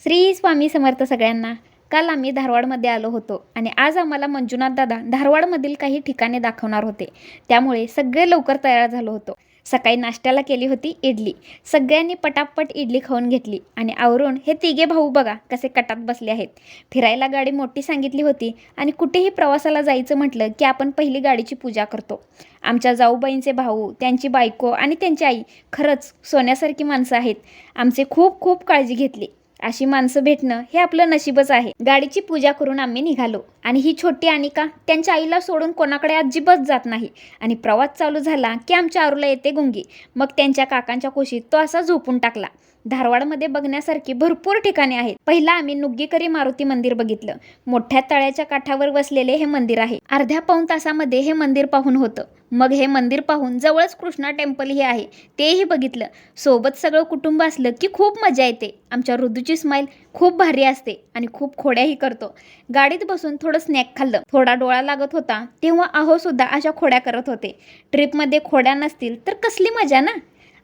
श्री स्वामी समर्थ सगळ्यांना। काल आम्ही धारवाडमध्ये आलो होतो आणि आज आम्हाला मंजुनाथ दादा धारवाडमधील काही ठिकाणे दाखवणार होते। त्यामुळे सगळे लवकर तयार झालो होतो। सकाळी नाश्त्याला केली होती इडली। सगळ्यांनी पटापट इडली खाऊन घेतली आणि आवरून हे तिघे भाऊ बघा कसे कटात बसले आहेत। फिरायला गाडी मोठी सांगितली होती आणि कुठेही प्रवासाला जायचं म्हटलं की आपण पहिली गाडीची पूजा करतो। आमच्या जाऊबाईंचे भाऊ, त्यांची बायको आणि त्यांची आई खरंच सोन्यासारखी माणसं आहेत। आमचे खूप खूप काळजी घेतली। अशी माणसं भेटणं हे आपलं नशीबच आहे। गाडीची पूजा करून आम्ही निघालो आणि ही छोटी अनिका त्यांच्या आईला सोडून कोणाकडे अजिबात जात नाही आणि प्रवास चालू झाला की आमच्या आरूला येते गुंगी। मग त्यांच्या काकांच्या कुशीत तो असा झोपून टाकला। धारवाडमध्ये बघण्यासारखी भरपूर ठिकाणे आहेत। पहिला आम्ही नुग्गीकरी मारुती मंदिर बघितलं। मोठ्या तळ्याच्या काठावर वसलेले हे मंदिर आहे। अर्ध्या पाऊण तासामध्ये हे मंदिर पाहून होतं। मग हे मंदिर पाहून जवळच कृष्णा टेम्पल ही आहे, तेही बघितलं। सोबत सगळं कुटुंब असलं की खूप मजा येते। आमच्या रुदूची स्माईल खूप भारी असते आणि खूप खोड्याही करतो। गाडीत बसून थोडं स्नॅक खाल्लं। थोडा डोळा लागत होता तेव्हा अहो सुद्धा अशा खोड्या करत होते। ट्रिपमध्ये खोड्या नसतील तर कसली मजा ना।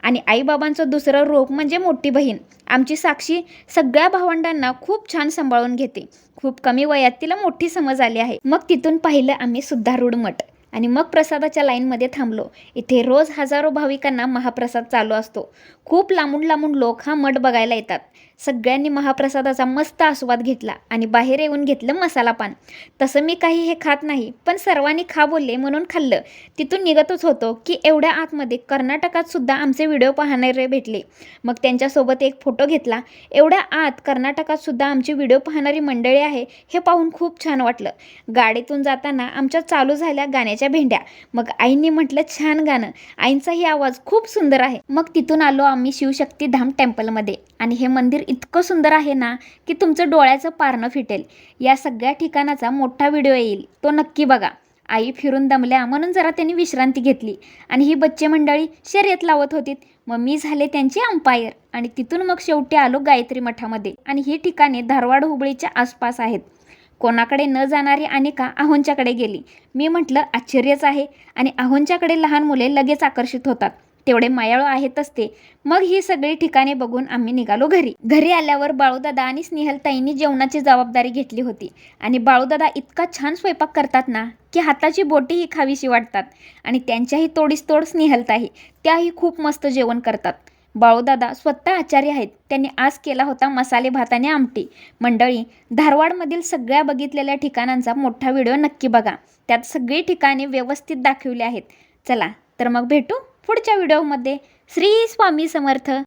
आणि आईबाबांचं दुसरं रूप म्हणजे मोठी बहीण आमची साक्षी सगळ्या भावंडांना खूप छान सांभाळून घेते। खूप कमी वयात तिला मोठी समज आली आहे। मग तिथून पाहिलं आम्ही सुद्धारूढ मठ आणि मग प्रसादाच्या लाईनमध्ये थांबलो। इथे रोज हजारो भाविकांना महाप्रसाद चालू असतो। खूप लांबून लांबून लोक हा मठ बघायला येतात। सगळ्यांनी महाप्रसादाचा मस्त आस्वाद घेतला आणि बाहेर येऊन घेतलं मसाला पान। तसं मी काही हे खात नाही, पण सर्वांनी खा बोलले म्हणून खाल्लं। तिथून निघतच होतो की एवढ्या आतमध्ये कर्नाटकात सुद्धा आमचे व्हिडिओ पाहणारे भेटले। मग त्यांच्यासोबत एक फोटो घेतला। एवढ्या आत कर्नाटकात सुद्धा आमची व्हिडिओ पाहणारी मंडळी आहे हे पाहून खूप छान वाटलं। गाडीतून जाताना आमच्या चालू झाल्या गाण्याच्या भेंड्या। मग आईंनी म्हटलं छान गाणं, आईंचाही आवाज खूप सुंदर आहे। मग तिथून आलो आम्ही शिवशक्ती धाम टेम्पलमध्ये आणि हे मंदिर इतकं सुंदर आहे ना की तुमचं डोळ्याचं पारणं फिटेल। या सगळ्या ठिकाणाचा मोठा व्हिडिओ येईल, तो नक्की बघा। आई फिरून दमल्या म्हणून जरा त्यांनी विश्रांती घेतली आणि ही बच्चे मंडळी शर्यत लावत होती। मग मी झाले त्यांची अंपायर आणि तिथून मग शेवटी आलो गायत्री मठामध्ये। आणि ही ठिकाणे धारवाड हुबळीच्या आसपास आहेत। कोणाकडे न जाणारी अनिका आहोंच्याकडे गेली। मी म्हटलं आश्चर्यच आहे आणि आहोंच्याकडे लहान मुले लगेच आकर्षित होतात, तेवढे मायाळू आहेतच ते। मग ही सगळी ठिकाणे बघून आम्ही निघालो घरी आल्यावर बाळूदादा आणि स्नेहलताईंनी जेवणाची जबाबदारी घेतली होती आणि बाळूदादा इतका छान स्वयंपाक करतात ना की हाताची बोटीही खावीशी वाटतात। आणि त्यांच्याही तोडीस तोड स्नेहलताई, त्याही खूप मस्त जेवण करतात। बाळूदादा स्वतः आचार्य आहेत। त्यांनी आज केला होता मसाले भात आणि आमटी। मंडळी, धारवाडमधील सगळ्या बघितलेल्या ठिकाणांचा मोठा व्हिडिओ नक्की बघा, त्यात सगळी ठिकाणे व्यवस्थित दाखवली आहेत। चला तर मग भेटू पुढच्या व्हिडिओमध्ये। श्री स्वामी समर्थ।